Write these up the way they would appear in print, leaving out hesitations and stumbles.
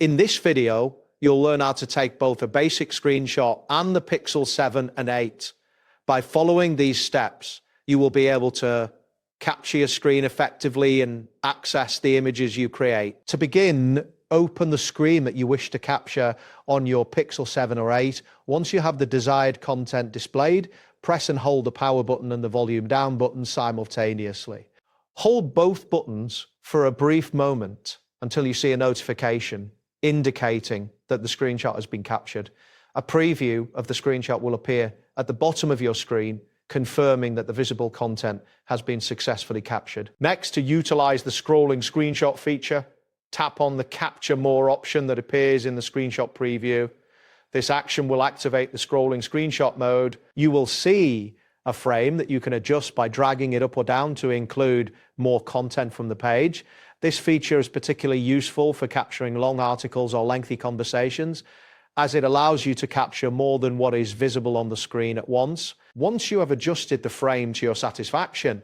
In this video, you'll learn how to take both a basic screenshot and the Pixel 7 and 8. By following these steps, you will be able to capture your screen effectively and access the images you create. To begin, open the screen that you wish to capture on your Pixel 7 or 8. Once you have the desired content displayed, press and hold the power button and the volume down button simultaneously. Hold both buttons for a brief moment until you see a notification indicating that the screenshot has been captured. A preview of the screenshot will appear at the bottom of your screen, confirming that the visible content has been successfully captured. Next, to utilize the scrolling screenshot feature, tap on the Capture More option that appears in the screenshot preview. This action will activate the scrolling screenshot mode. You will see a frame that you can adjust by dragging it up or down to include more content from the page. This feature is particularly useful for capturing long articles or lengthy conversations, as it allows you to capture more than what is visible on the screen at once. Once you have adjusted the frame to your satisfaction,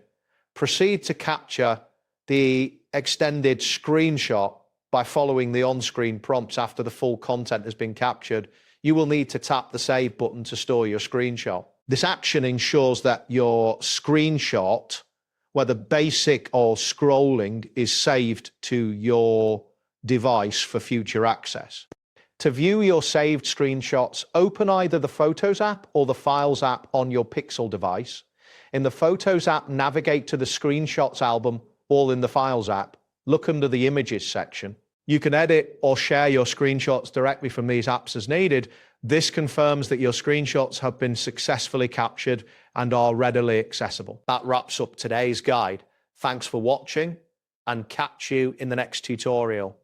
proceed to capture the extended screenshot by following the on-screen prompts after the full content has been captured. You will need to tap the Save button to store your screenshot. This action ensures that your screenshot, whether basic or scrolling, is saved to your device for future access. To view your saved screenshots, open either the Photos app or the Files app on your Pixel device. In the Photos app, navigate to the Screenshots album, or in the Files app, look under the Images section. You can edit or share your screenshots directly from these apps as needed. This confirms that your screenshots have been successfully captured and are readily accessible. That wraps up today's guide. Thanks for watching, and catch you in the next tutorial.